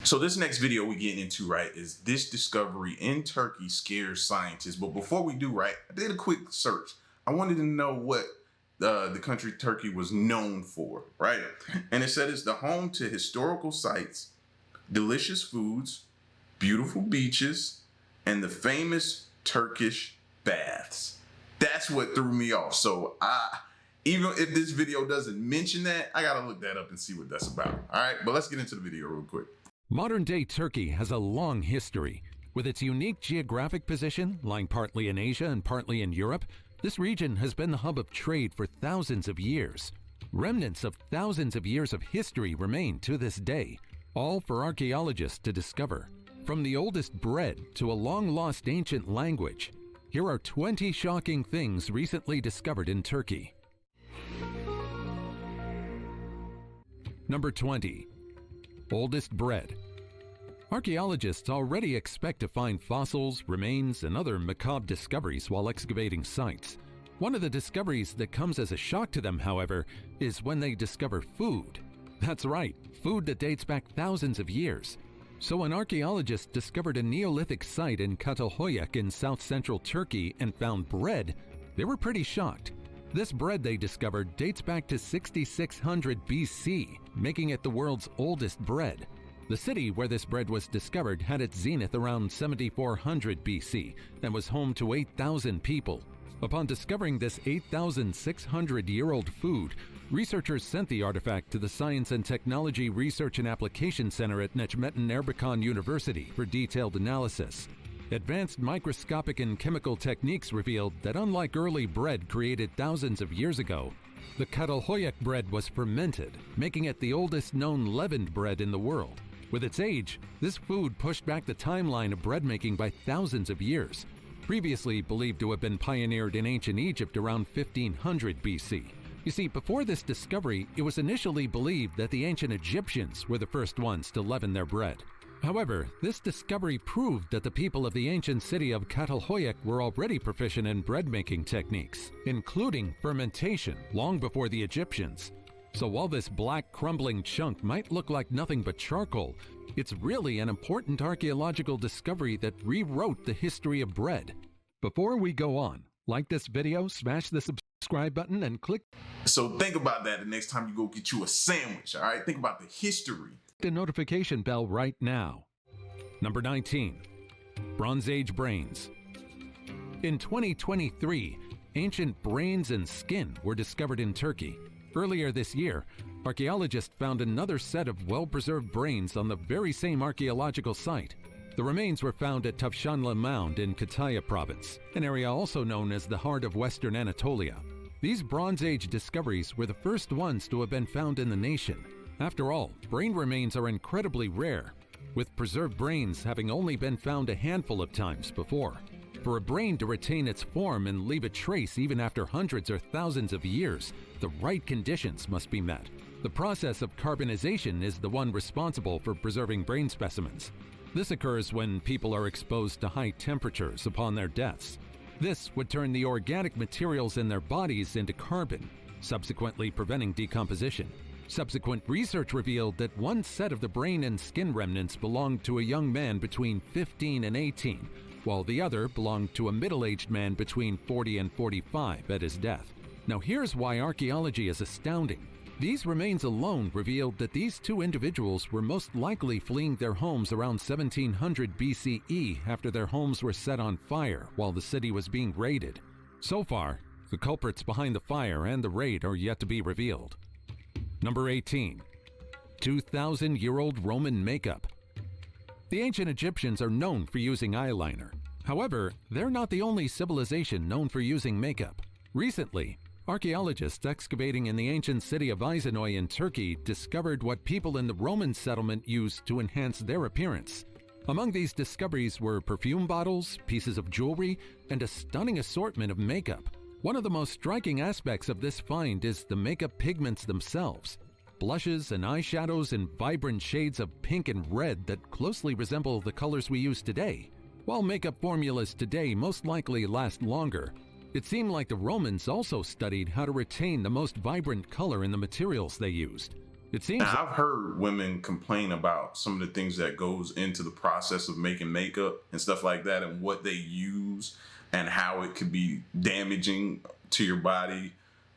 So this next video we getting into, right, is this discovery in Turkey scares scientists. But before we do, right, I did a quick search. I wanted to know what the country Turkey was known for, right? And it said it's the home to historical sites, delicious foods, beautiful beaches, and the famous Turkish baths. That's what threw me off. So even if this video doesn't mention that, I gotta look that up and see what that's about. All right, but let's get into the video real quick. Modern-day Turkey has a long history. With its unique geographic position, lying partly in Asia and partly in Europe, this region has been the hub of trade for thousands of years. Remnants of thousands of years of history remain to this day, all for archaeologists to discover. From the oldest bread to a long-lost ancient language, here are 20 shocking things recently discovered in Turkey. Number 20. Oldest bread. Archaeologists already expect to find fossils, remains, and other macabre discoveries while excavating sites. One of the discoveries that comes as a shock to them, however, is when they discover food. That's right, food that dates back thousands of years. So when archaeologists discovered a Neolithic site in Çatalhöyük in south-central Turkey and found bread, they were pretty shocked. This bread they discovered dates back to 6600 BC, making it the world's oldest bread. The city where this bread was discovered had its zenith around 7400 BC and was home to 8,000 people. Upon discovering this 8,600-year-old food, researchers sent the artifact to the Science and Technology Research and Application Center at Necmettin Erbakan University for detailed analysis. Advanced microscopic and chemical techniques revealed that unlike early bread created thousands of years ago, the Çatalhöyük bread was fermented, making it the oldest known leavened bread in the world. With its age, this food pushed back the timeline of bread making by thousands of years, previously believed to have been pioneered in ancient Egypt around 1500 BC. You see, before this discovery, it was initially believed that the ancient Egyptians were the first ones to leaven their bread. However, this discovery proved that the people of the ancient city of Çatalhöyük were already proficient in bread-making techniques, including fermentation, long before the Egyptians. So while this black crumbling chunk might look like nothing but charcoal, it's really an important archaeological discovery that rewrote the history of bread. Before we go on, like this video, smash the subscribe button and click. So think about that the next time you go get you a sandwich, all right? Think about the history. The notification bell right now. Number 19. Bronze Age brains. In 2023, ancient brains and skin were discovered in Turkey. Earlier this year, archaeologists found another set of well-preserved brains on the very same archaeological site. The remains were found at Tavşanlı Mound in Kütahya province, an area also known as the heart of Western Anatolia. These Bronze Age discoveries were the first ones to have been found in the nation. After all, brain remains are incredibly rare, with preserved brains having only been found a handful of times before. For a brain to retain its form and leave a trace even after hundreds or thousands of years, the right conditions must be met. The process of carbonization is the one responsible for preserving brain specimens. This occurs when people are exposed to high temperatures upon their deaths. This would turn the organic materials in their bodies into carbon, subsequently preventing decomposition. Subsequent research revealed that one set of the brain and skin remnants belonged to a young man between 15 and 18, while the other belonged to a middle-aged man between 40 and 45 at his death. Now here's why archaeology is astounding. These remains alone revealed that these two individuals were most likely fleeing their homes around 1700 BCE after their homes were set on fire while the city was being raided. So far, the culprits behind the fire and the raid are yet to be revealed. Number 18. 2,000-year-old Roman makeup. The ancient Egyptians are known for using eyeliner. However, they're not the only civilization known for using makeup. Recently, archaeologists excavating in the ancient city of Izanoy in Turkey discovered what people in the Roman settlement used to enhance their appearance. Among these discoveries were perfume bottles, pieces of jewelry, and a stunning assortment of makeup. One of the most striking aspects of this find is the makeup pigments themselves. Blushes and eyeshadows in vibrant shades of pink and red that closely resemble the colors we use today. While makeup formulas today most likely last longer, it seemed like the Romans also studied how to retain the most vibrant color in the materials they used. It seems Now, I've heard women complain about some of the things that goes into the process of making makeup and stuff like that, and what they use and how it could be damaging to your body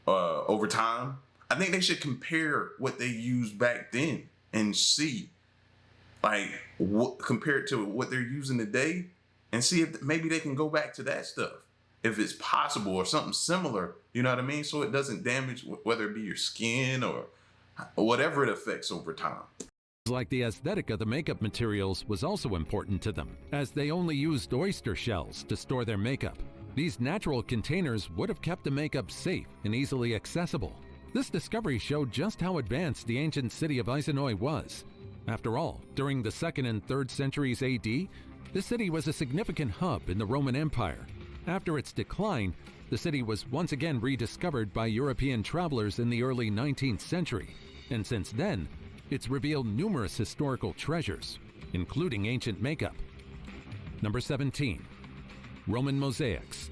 over time. I think they should compare what they used back then and see, like, what compared to what they're using today, and see if maybe they can go back to that stuff if it's possible, or something similar. You know what I mean? So it doesn't damage whether it be your skin or whatever it affects over time. like the aesthetic of the makeup materials was also important to them, as they only used oyster shells to store their makeup. These natural containers would have kept the makeup safe and easily accessible. This discovery showed just how advanced the ancient city of Izanoy was. After all, during the 2nd and 3rd centuries AD, the city was a significant hub in the Roman Empire. After its decline, the city was once again rediscovered by European travelers in the early 19th century, and since then, it's revealed numerous historical treasures, including ancient makeup. Number 17. Roman mosaics.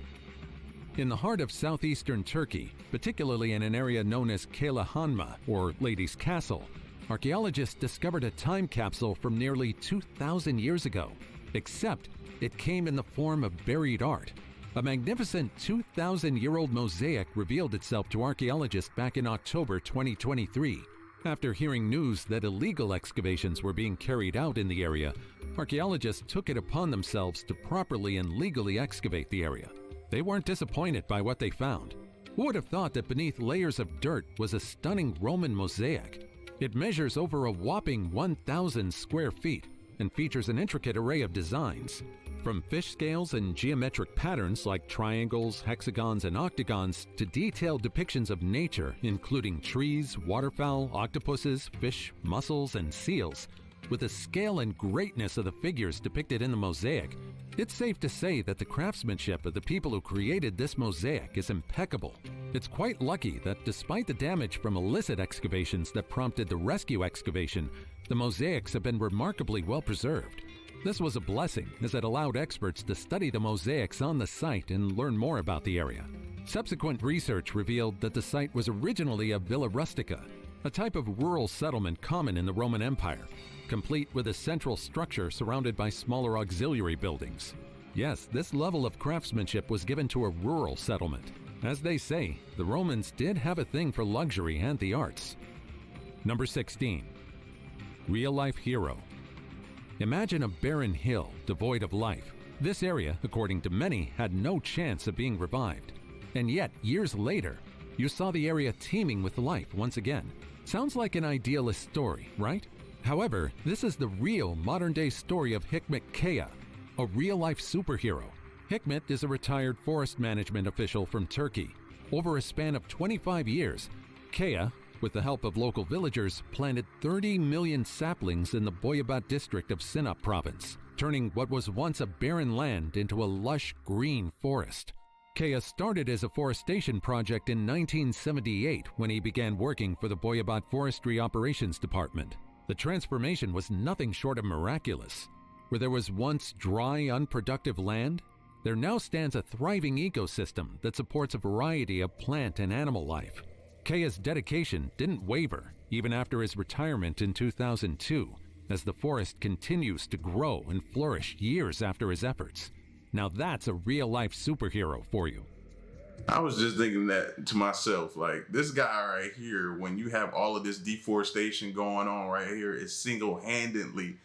In the heart of southeastern Turkey, particularly in an area known as Kale Hanma, or Lady's Castle, archaeologists discovered a time capsule from nearly 2,000 years ago, except it came in the form of buried art. A magnificent 2,000-year-old mosaic revealed itself to archaeologists back in October 2023. After hearing news that illegal excavations were being carried out in the area, archaeologists took it upon themselves to properly and legally excavate the area. They weren't disappointed by what they found. Who would have thought that beneath layers of dirt was a stunning Roman mosaic? It measures over a whopping 1,000 square feet and features an intricate array of designs. From fish scales and geometric patterns like triangles, hexagons, and octagons to detailed depictions of nature, including trees, waterfowl, octopuses, fish, mussels, and seals. With the scale and greatness of the figures depicted in the mosaic, it's safe to say that the craftsmanship of the people who created this mosaic is impeccable. It's quite lucky that despite the damage from illicit excavations that prompted the rescue excavation, the mosaics have been remarkably well preserved. This was a blessing, as it allowed experts to study the mosaics on the site and learn more about the area. Subsequent research revealed that the site was originally a villa rustica, a type of rural settlement common in the Roman Empire, complete with a central structure surrounded by smaller auxiliary buildings. Yes, this level of craftsmanship was given to a rural settlement. As they say, the Romans did have a thing for luxury and the arts. Number 16. Real-life hero. Imagine a barren hill devoid of life. This area, according to many, had no chance of being revived. And yet, years later, you saw the area teeming with life once again. Sounds like an idealist story, right? However, this is the real modern-day story of Hikmet Kaya, a real-life superhero. Hikmet is a retired forest management official from Turkey. Over a span of 25 years, Kaya, with the help of local villagers, planted 30 million saplings in the Boyabat district of Sinop province, turning what was once a barren land into a lush green forest. Kaya started as a forestation project in 1978 when he began working for the Boyabat Forestry Operations Department. The transformation was nothing short of miraculous. Where there was once dry, unproductive land, there now stands a thriving ecosystem that supports a variety of plant and animal life. Kaya's dedication didn't waver even after his retirement in 2002, as the forest continues to grow and flourish years after his efforts. Now that's a real-life superhero for you. I was just thinking that to myself, like, this guy right here, when you have all of this deforestation going on right here, is single-handedly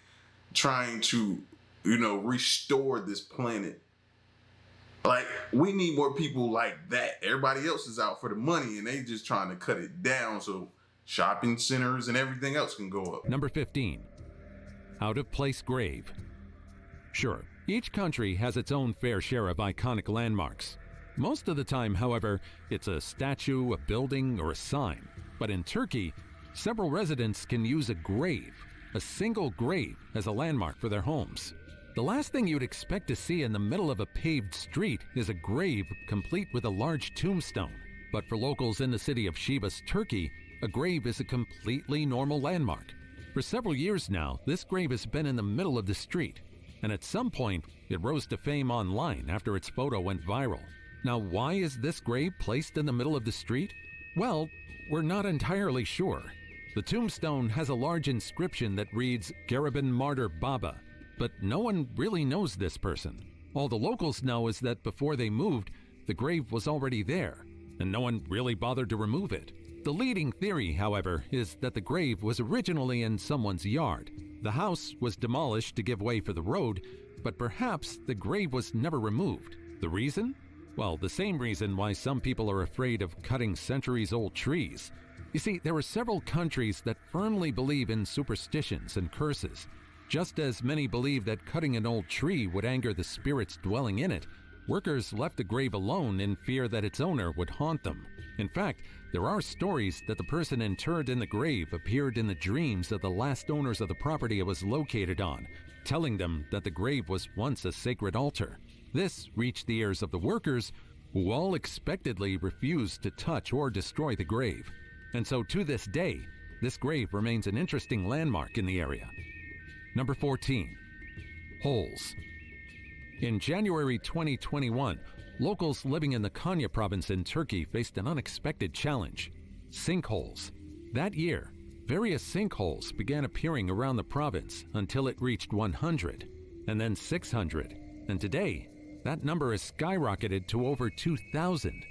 trying to, restore this planet. Like, we need more people like that. Everybody else is out for the money and they just trying to cut it down so shopping centers and everything else can go up. Number 15. Out-of-place grave. Sure, each country has its own fair share of iconic landmarks. Most of the time, however, it's a statue, a building, or a sign. But in Turkey, several residents can use a grave, a single grave, as a landmark for their homes. The last thing you'd expect to see in the middle of a paved street is a grave complete with a large tombstone. But for locals in the city of Sivas, Turkey, a grave is a completely normal landmark. For several years now, this grave has been in the middle of the street, and at some point, it rose to fame online after its photo went viral. Now, why is this grave placed in the middle of the street? Well, we're not entirely sure. The tombstone has a large inscription that reads Garibin Martyr Baba, but no one really knows this person. All the locals know is that before they moved, the grave was already there, and no one really bothered to remove it. The leading theory, however, is that the grave was originally in someone's yard. The house was demolished to give way for the road, but perhaps the grave was never removed. The reason? Well, the same reason why some people are afraid of cutting centuries-old trees. You see, there are several countries that firmly believe in superstitions and curses. Just as many believe that cutting an old tree would anger the spirits dwelling in it, workers left the grave alone in fear that its owner would haunt them. In fact, there are stories that the person interred in the grave appeared in the dreams of the last owners of the property it was located on, telling them that the grave was once a sacred altar. This reached the ears of the workers, who all expectedly refused to touch or destroy the grave. And so to this day, this grave remains an interesting landmark in the area. Number 14. Holes. In January 2021, locals living in the Konya province in Turkey faced an unexpected challenge: sinkholes. That year, various sinkholes began appearing around the province until it reached 100, and then 600, and today, that number has skyrocketed to over 2,000.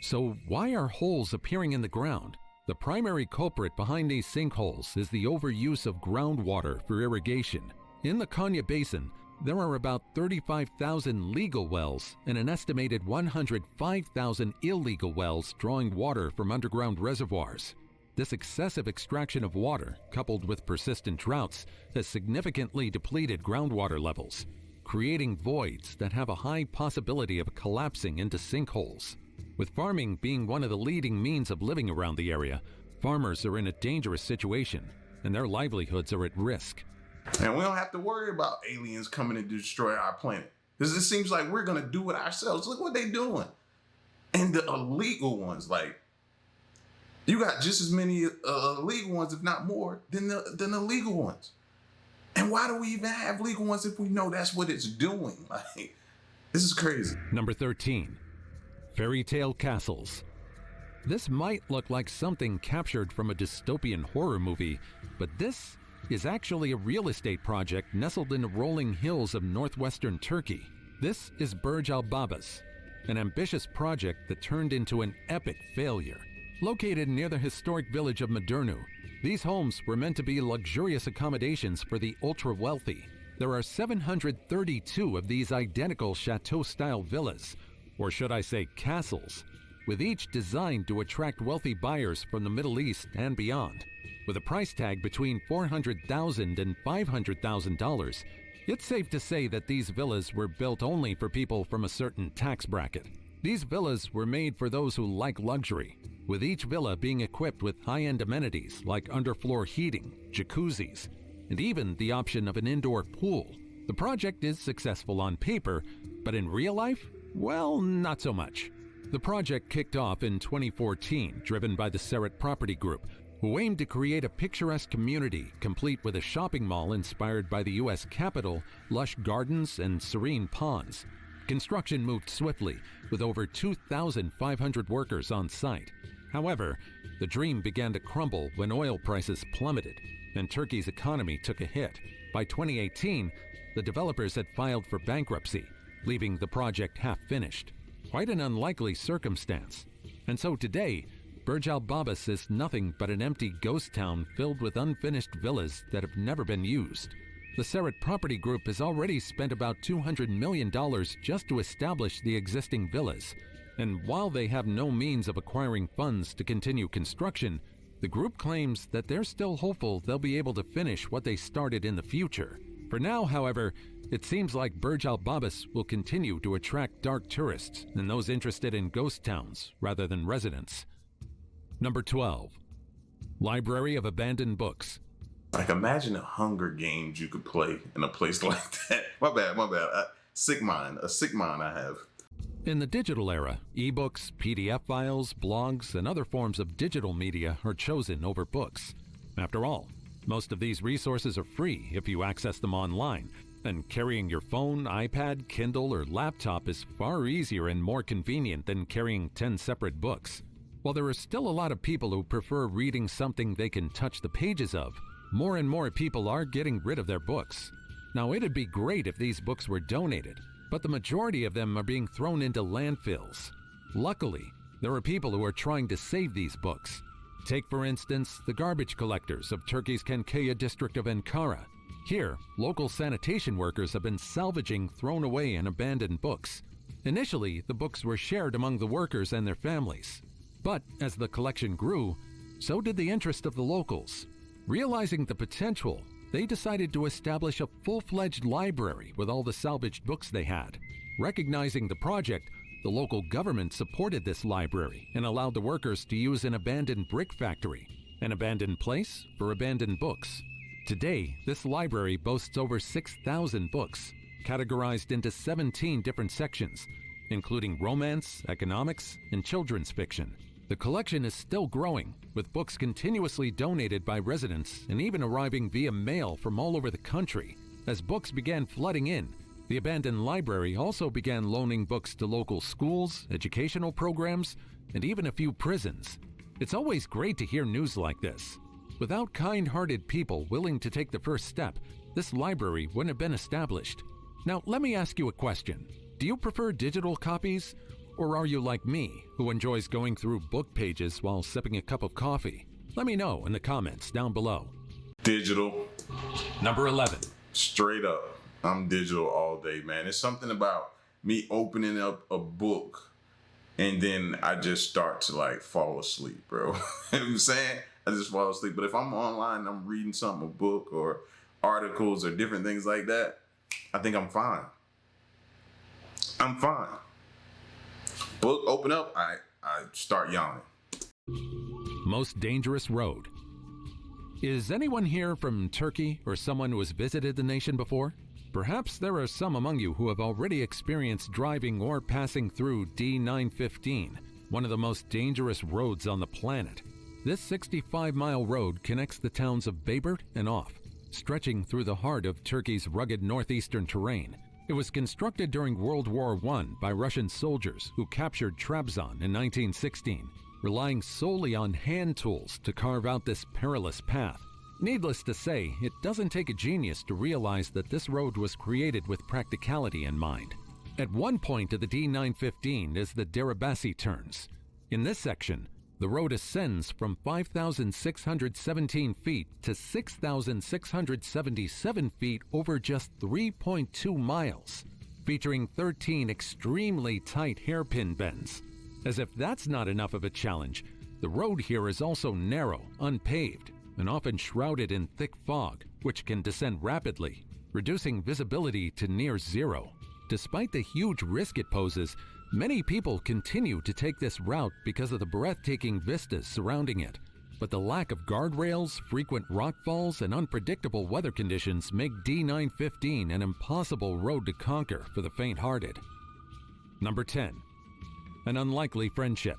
So why are holes appearing in the ground? The primary culprit behind these sinkholes is the overuse of groundwater for irrigation. In the Konya Basin, there are about 35,000 legal wells and an estimated 105,000 illegal wells drawing water from underground reservoirs. This excessive extraction of water, coupled with persistent droughts, has significantly depleted groundwater levels, creating voids that have a high possibility of collapsing into sinkholes. With farming being one of the leading means of living around the area, farmers are in a dangerous situation, and their livelihoods are at risk. And we don't have to worry about aliens coming to destroy our planet, because it seems like we're going to do it ourselves. Look what they're doing. And the illegal ones, like, you got just as many illegal ones, if not more, than the legal ones. And why do we even have legal ones if we know that's what it's doing? Like, this is crazy. Number 13. Fairy tale castles. This might look like something captured from a dystopian horror movie, but this is actually a real estate project nestled in the rolling hills of northwestern Turkey. This is Burj Al Babas, an ambitious project that turned into an epic failure. Located near the historic village of Madernu, these homes were meant to be luxurious accommodations for the ultra-wealthy. There are 732 of these identical chateau-style villas, or should I say castles, with each designed to attract wealthy buyers from the Middle East and beyond. With a price tag between $400,000 and $500,000, it's safe to say that these villas were built only for people from a certain tax bracket. These villas were made for those who like luxury, with each villa being equipped with high-end amenities like underfloor heating, jacuzzis, and even the option of an indoor pool. The project is successful on paper, but in real life, well, not so much. The project kicked off in 2014, driven by the Serret Property Group, who aimed to create a picturesque community complete with a shopping mall inspired by the U.S. Capitol, lush gardens, and serene ponds. Construction moved swiftly, with over 2,500 workers on site. However, the dream began to crumble when oil prices plummeted, and Turkey's economy took a hit. By 2018, the developers had filed for bankruptcy, leaving the project half-finished. Quite an unlikely circumstance. And so today, Burj Al Babas is nothing but an empty ghost town filled with unfinished villas that have never been used. The Serret Property Group has already spent about $200 million just to establish the existing villas. And while they have no means of acquiring funds to continue construction, the group claims that they're still hopeful they'll be able to finish what they started in the future. For now, however, it seems like Burj Al Babas will continue to attract dark tourists and those interested in ghost towns rather than residents. Number 12. Library of Abandoned Books. Like, imagine a Hunger Games you could play in a place like that. My bad. A sick mind I have. In the digital era, ebooks, PDF files, blogs, and other forms of digital media are chosen over books. After all, most of these resources are free if you access them online, and carrying your phone, iPad, Kindle, or laptop is far easier and more convenient than carrying 10 separate books. While there are still a lot of people who prefer reading something they can touch the pages of, more and more people are getting rid of their books. Now, it'd be great if these books were donated, but the majority of them are being thrown into landfills. Luckily, there are people who are trying to save these books. Take, for instance, the garbage collectors of Turkey's Kankaya district of Ankara. Here, local sanitation workers have been salvaging thrown away and abandoned books. Initially, the books were shared among the workers and their families. But as the collection grew, so did the interest of the locals. Realizing the potential, they decided to establish a full-fledged library with all the salvaged books they had. Recognizing the project, the local government supported this library and allowed the workers to use an abandoned brick factory, an abandoned place for abandoned books. Today, this library boasts over 6,000 books, categorized into 17 different sections, including romance, economics, and children's fiction. The collection is still growing, with books continuously donated by residents and even arriving via mail from all over the country. As books began flooding in, the abandoned library also began loaning books to local schools, educational programs, and even a few prisons. It's always great to hear news like this. Without kind-hearted people willing to take the first step, this library wouldn't have been established. Now, let me ask you a question. Do you prefer digital copies? Or are you like me, who enjoys going through book pages while sipping a cup of coffee? Let me know in the comments down below. Digital. Number 11. Straight up, I'm digital all day, man. It's something about me opening up a book and then I just start to like fall asleep, bro. You know what I'm saying? I just fall asleep. But if I'm online, I'm reading something, a book or articles or different things like that, I think I'm fine. I'm fine. Book open up, I start yawning. Most dangerous road. Is anyone here from Turkey or someone who has visited the nation before? Perhaps there are some among you who have already experienced driving or passing through D915, one of the most dangerous roads on the planet. This 65-mile road connects the towns of Bayburt and Off, stretching through the heart of Turkey's rugged northeastern terrain. It was constructed during World War I by Russian soldiers who captured Trabzon in 1916, relying solely on hand tools to carve out this perilous path. Needless to say, it doesn't take a genius to realize that this road was created with practicality in mind. At one point of the D915 is the Deribasi turns. In this section, the road ascends from 5,617 feet to 6,677 feet over just 3.2 miles, featuring 13 extremely tight hairpin bends. As if that's not enough of a challenge, the road here is also narrow, unpaved, and often shrouded in thick fog, which can descend rapidly, reducing visibility to near zero. Despite the huge risk it poses, many people continue to take this route because of the breathtaking vistas surrounding it. But the lack of guardrails, frequent rockfalls, and unpredictable weather conditions make D915 an impossible road to conquer for the faint-hearted. Number 10. An unlikely friendship.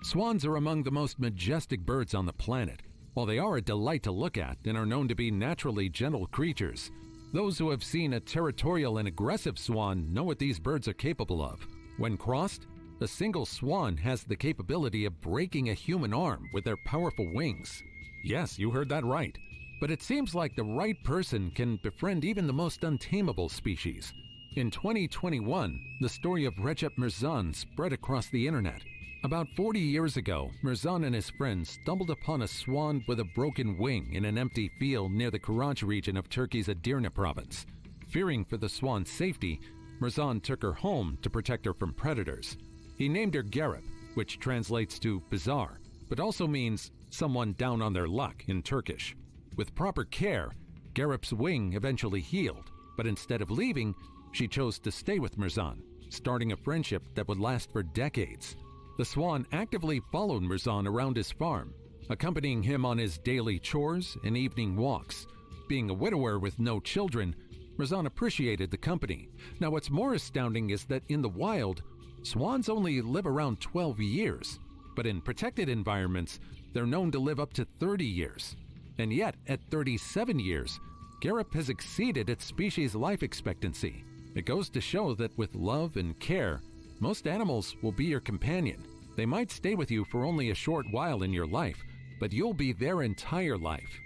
Swans are among the most majestic birds on the planet. While they are a delight to look at and are known to be naturally gentle creatures, those who have seen a territorial and aggressive swan know what these birds are capable of. When crossed, a single swan has the capability of breaking a human arm with their powerful wings. Yes, you heard that right. But it seems like the right person can befriend even the most untamable species. In 2021, the story of Recep Mirzan spread across the internet. About 40 years ago, Mirzan and his friends stumbled upon a swan with a broken wing in an empty field near the Karaj region of Turkey's Edirne province. Fearing for the swan's safety, Mirzan took her home to protect her from predators. He named her Garip, which translates to bizarre, but also means someone down on their luck in Turkish. With proper care, Garip's wing eventually healed, but instead of leaving, she chose to stay with Mirzan, starting a friendship that would last for decades. The swan actively followed Mirzan around his farm, accompanying him on his daily chores and evening walks. Being a widower with no children, Mirzan appreciated the company. Now, what's more astounding is that in the wild, swans only live around 12 years, but in protected environments, they're known to live up to 30 years. And yet, at 37 years, Garip has exceeded its species' life expectancy. It goes to show that with love and care, most animals will be your companion. They might stay with you for only a short while in your life, but you'll be their entire life.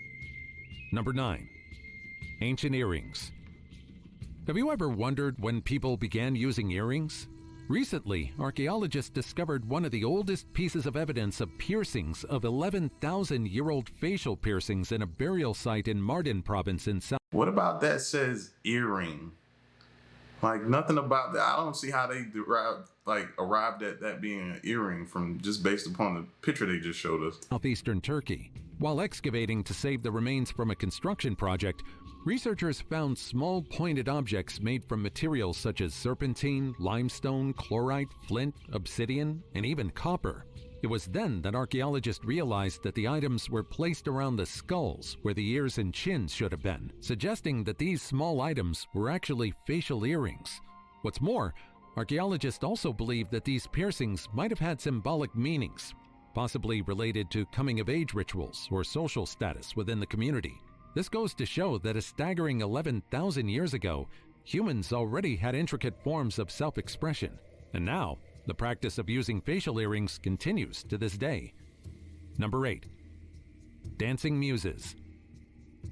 Number 9. Ancient earrings. Have you ever wondered when people began using earrings? Recently, archaeologists discovered one of the oldest pieces of evidence of piercings of 11,000-year-old facial piercings in a burial site in Mardin province in South. What about that says earring? Like nothing about that. I don't see how they arrived at that being an earring from just based upon the picture they just showed us. Southeastern Turkey. While excavating to save the remains from a construction project, researchers found small pointed objects made from materials such as serpentine, limestone, chlorite, flint, obsidian, and even copper. It was then that archaeologists realized that the items were placed around the skulls where the ears and chins should have been, suggesting that these small items were actually facial earrings. What's more, archaeologists also believe that these piercings might have had symbolic meanings, possibly related to coming-of-age rituals or social status within the community. This goes to show that a staggering 11,000 years ago, humans already had intricate forms of self-expression, and now the practice of using facial earrings continues to this day. Number 8. Dancing muses.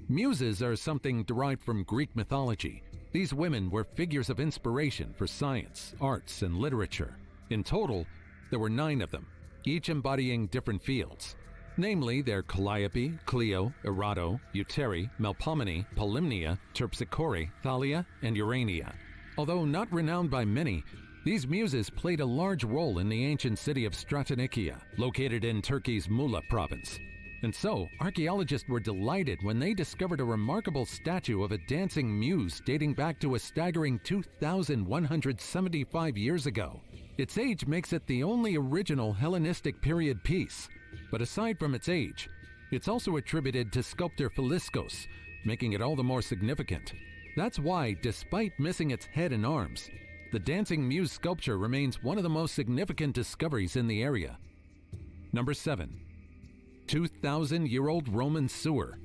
Muses are something derived from Greek mythology. These women were figures of inspiration for science, arts, and literature. In total, there were 9 of them, each embodying different fields. Namely, they're Calliope, Clio, Erato, Eutery, Melpomene, Polymnia, Terpsichore, Thalia, and Urania. Although not renowned by many, these muses played a large role in the ancient city of Stratonikia, located in Turkey's Muğla province. And so, archaeologists were delighted when they discovered a remarkable statue of a dancing muse dating back to a staggering 2,175 years ago. Its age makes it the only original Hellenistic period piece. But aside from its age, it's also attributed to sculptor Philiscos, making it all the more significant. That's why, despite missing its head and arms, the dancing muse sculpture remains one of the most significant discoveries in the area. Number 7. 2,000-year-old Roman sewer.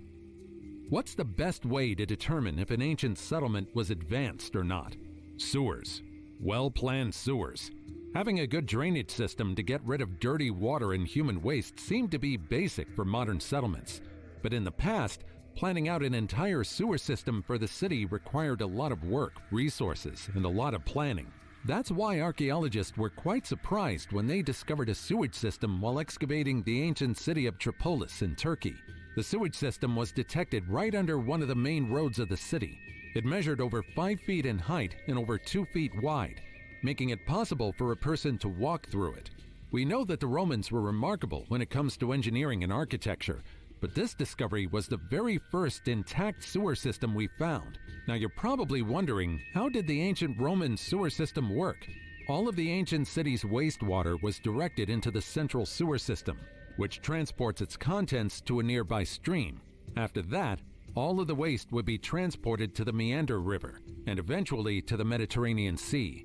What's the best way to determine if an ancient settlement was advanced or not? Sewers. Well-planned sewers. Having a good drainage system to get rid of dirty water and human waste seemed to be basic for modern settlements. But in the past, planning out an entire sewer system for the city required a lot of work, resources, and a lot of planning. That's why archaeologists were quite surprised when they discovered a sewage system while excavating the ancient city of Tripolis in Turkey. The sewage system was detected right under one of the main roads of the city. It measured over 5 feet in height and over 2 feet wide, making it possible for a person to walk through it. We know that the Romans were remarkable when it comes to engineering and architecture, but this discovery was the very first intact sewer system we found. Now you're probably wondering, how did the ancient Roman sewer system work? All of the ancient city's wastewater was directed into the central sewer system, which transports its contents to a nearby stream. After that, all of the waste would be transported to the Meander River and eventually to the Mediterranean Sea.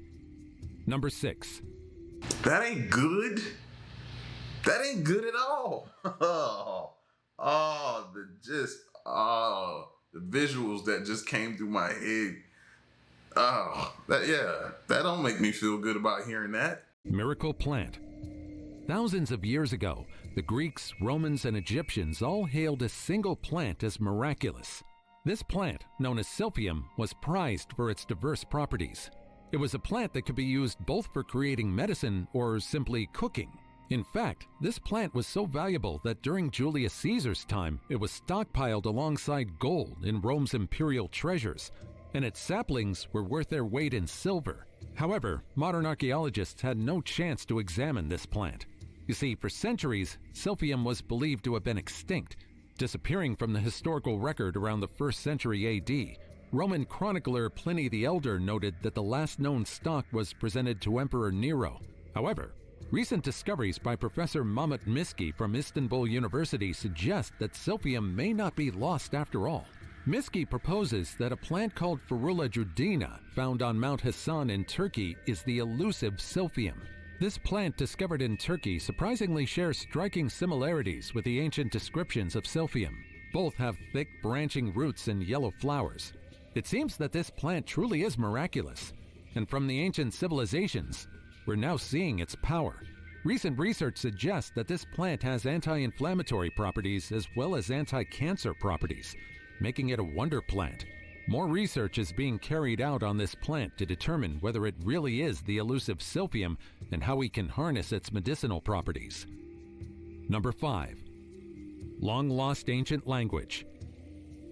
Number 6. That ain't good. That ain't good at all. The visuals that just came through my head. That don't make me feel good about hearing that. Miracle plant. Thousands of years ago, the Greeks, Romans, and Egyptians all hailed a single plant as miraculous. This plant, known as silphium, was prized for its diverse properties. It was a plant that could be used both for creating medicine or simply cooking. In fact, this plant was so valuable that during Julius Caesar's time, it was stockpiled alongside gold in Rome's imperial treasures, and its saplings were worth their weight in silver. However, modern archaeologists had no chance to examine this plant. You see, for centuries, silphium was believed to have been extinct, disappearing from the historical record around the 1st century AD. Roman chronicler Pliny the Elder noted that the last known stock was presented to Emperor Nero. However, recent discoveries by Professor Mehmet Miski from Istanbul University suggest that silphium may not be lost after all. Miski proposes that a plant called Ferula judina, found on Mount Hasan in Turkey, is the elusive silphium. This plant discovered in Turkey surprisingly shares striking similarities with the ancient descriptions of silphium. Both have thick branching roots and yellow flowers. It seems that this plant truly is miraculous, and from the ancient civilizations, we're now seeing its power. Recent research suggests that this plant has anti-inflammatory properties as well as anti-cancer properties, making it a wonder plant. More research is being carried out on this plant to determine whether it really is the elusive silphium and how we can harness its medicinal properties. Number 5. Long-lost ancient language.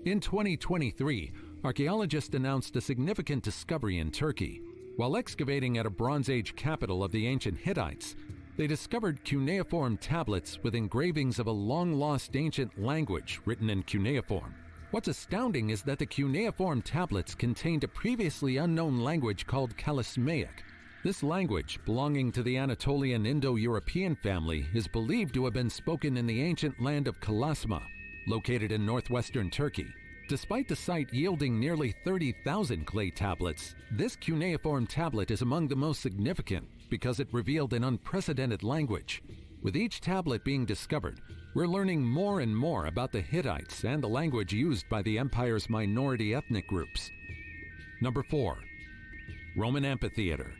In 2023, archaeologists announced a significant discovery in Turkey. While excavating at a Bronze Age capital of the ancient Hittites, they discovered cuneiform tablets with engravings of a long-lost ancient language written in cuneiform. What's astounding is that the cuneiform tablets contained a previously unknown language called Chaldaic. This language, belonging to the Anatolian Indo-European family, is believed to have been spoken in the ancient land of Kalasma, located in northwestern Turkey. Despite the site yielding nearly 30,000 clay tablets, this cuneiform tablet is among the most significant because it revealed an unprecedented language. With each tablet being discovered, we're learning more and more about the Hittites and the language used by the empire's minority ethnic groups. Number 4. Roman Amphitheater.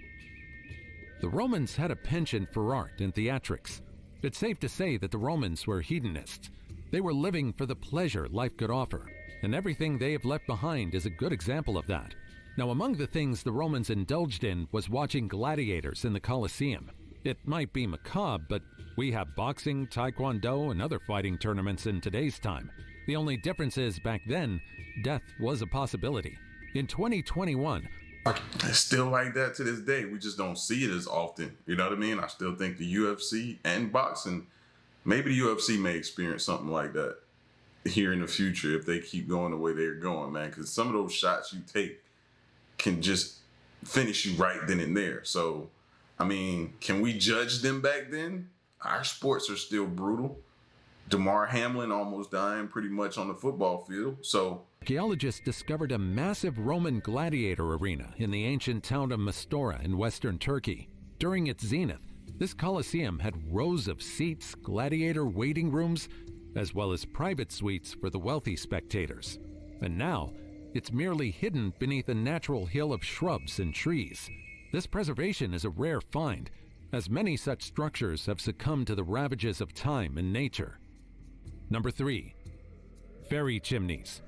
The Romans had a penchant for art and theatrics. It's safe to say that the Romans were hedonists. They were living for the pleasure life could offer, and everything they have left behind is a good example of that. Now, among the things the Romans indulged in was watching gladiators in the Colosseum. It might be macabre, but we have boxing, taekwondo, and other fighting tournaments in today's time. The only difference is back then, death was a possibility. In 2021, it's still like that to this day. We just don't see it as often. You know what I mean? I still think the UFC and boxing, maybe the UFC may experience something like that here in the future if they keep going the way they're going, man. Because some of those shots you take can just finish you right then and there. So, I mean, can we judge them back then? Our sports are still brutal. Damar Hamlin almost dying pretty much on the football field. So archaeologists discovered a massive Roman gladiator arena in the ancient town of Mastora in western Turkey. During its zenith, this Colosseum had rows of seats, gladiator waiting rooms, as well as private suites for the wealthy spectators. And now, it's merely hidden beneath a natural hill of shrubs and trees. This preservation is a rare find, as many such structures have succumbed to the ravages of time and nature. Number 3. Fairy chimneys.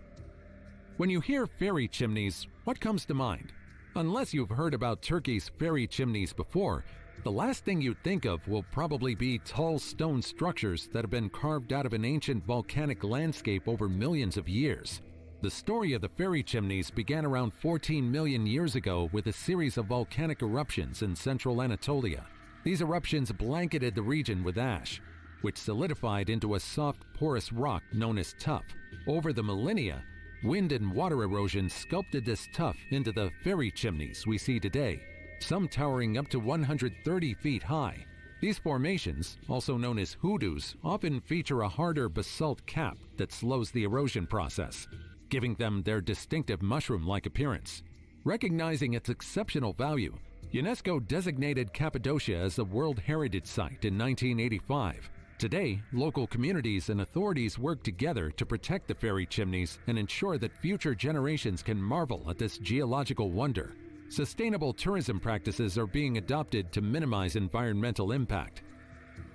When you hear fairy chimneys, what comes to mind? Unless you've heard about Turkey's fairy chimneys before, the last thing you'd think of will probably be tall stone structures that have been carved out of an ancient volcanic landscape over millions of years. The story of the fairy chimneys began around 14 million years ago with a series of volcanic eruptions in central Anatolia. These eruptions blanketed the region with ash, which solidified into a soft, porous rock known as tuff. Over the millennia, wind and water erosion sculpted this tuff into the fairy chimneys we see today, some towering up to 130 feet high. These formations, also known as hoodoos, often feature a harder basalt cap that slows the erosion process, giving them their distinctive mushroom-like appearance. Recognizing its exceptional value, UNESCO designated Cappadocia as a World Heritage Site in 1985. Today, local communities and authorities work together to protect the fairy chimneys and ensure that future generations can marvel at this geological wonder. Sustainable tourism practices are being adopted to minimize environmental impact.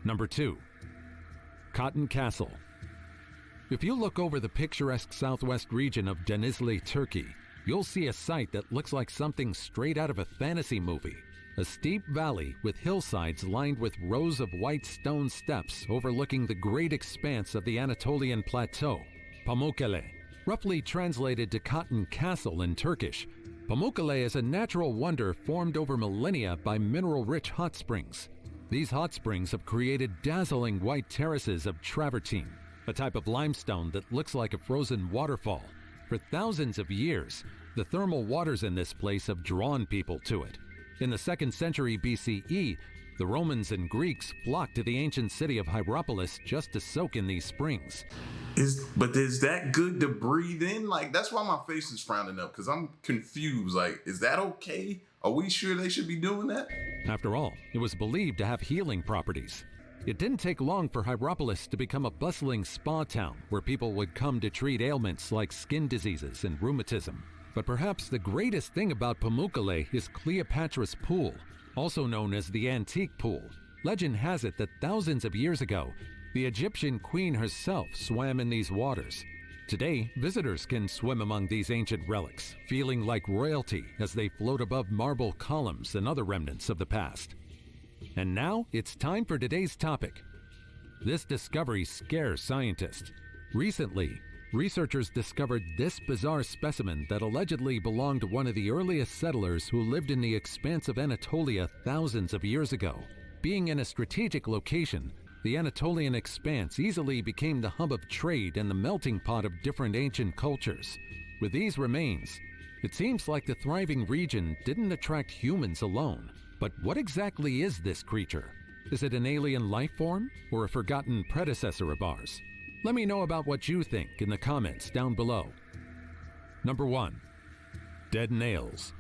Number 2. Cotton Castle. If you look over the picturesque southwest region of Denizli, Turkey, you'll see a site that looks like something straight out of a fantasy movie. A steep valley with hillsides lined with rows of white stone steps overlooking the great expanse of the Anatolian Plateau, Pamukkale. Roughly translated to Cotton Castle in Turkish, Pamukkale is a natural wonder formed over millennia by mineral-rich hot springs. These hot springs have created dazzling white terraces of travertine, a type of limestone that looks like a frozen waterfall. For thousands of years, the thermal waters in this place have drawn people to it. In the 2nd century BCE, the Romans and Greeks flocked to the ancient city of Hierapolis just to soak in these springs. But is that good to breathe in? Like, that's why my face is frowning up, because I'm confused. Like, is that okay? Are we sure they should be doing that? After all, it was believed to have healing properties. It didn't take long for Hierapolis to become a bustling spa town where people would come to treat ailments like skin diseases and rheumatism. But perhaps the greatest thing about Pamukkale is Cleopatra's Pool, also known as the Antique Pool. Legend has it that thousands of years ago, the Egyptian queen herself swam in these waters. Today, visitors can swim among these ancient relics, feeling like royalty as they float above marble columns and other remnants of the past. And now, it's time for today's topic. This discovery scares scientists. Recently, researchers discovered this bizarre specimen that allegedly belonged to one of the earliest settlers who lived in the expanse of Anatolia thousands of years ago. Being in a strategic location, the Anatolian expanse easily became the hub of trade and the melting pot of different ancient cultures. With these remains, it seems like the thriving region didn't attract humans alone. But what exactly is this creature? Is it an alien life form or a forgotten predecessor of ours? Let me know about what you think in the comments down below. Number 1. Dead nails.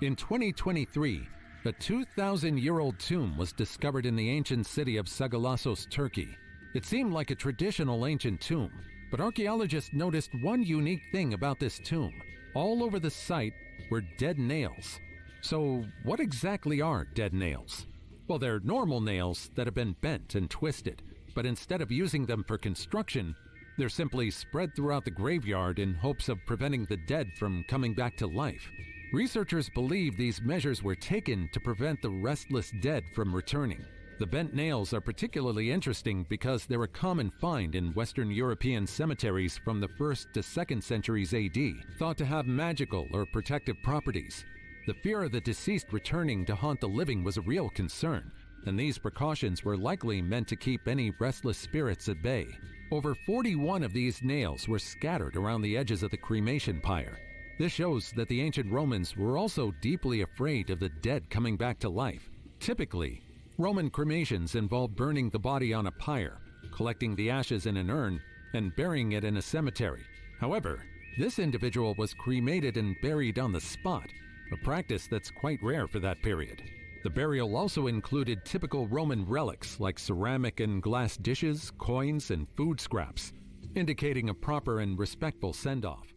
In 2023, a 2,000-year-old tomb was discovered in the ancient city of Sagalassos, Turkey. It seemed like a traditional ancient tomb, but archaeologists noticed one unique thing about this tomb. All over the site were dead nails. So, what exactly are dead nails? Well, they're normal nails that have been bent and twisted, but instead of using them for construction, they're simply spread throughout the graveyard in hopes of preventing the dead from coming back to life. Researchers believe these measures were taken to prevent the restless dead from returning. The bent nails are particularly interesting because they're a common find in Western European cemeteries from the 1st to 2nd centuries AD, thought to have magical or protective properties. The fear of the deceased returning to haunt the living was a real concern, and these precautions were likely meant to keep any restless spirits at bay. Over 41 of these nails were scattered around the edges of the cremation pyre. This shows that the ancient Romans were also deeply afraid of the dead coming back to life. Typically, Roman cremations involved burning the body on a pyre, collecting the ashes in an urn, and burying it in a cemetery. However, this individual was cremated and buried on the spot, a practice that's quite rare for that period. The burial also included typical Roman relics like ceramic and glass dishes, coins, and food scraps, indicating a proper and respectful send-off.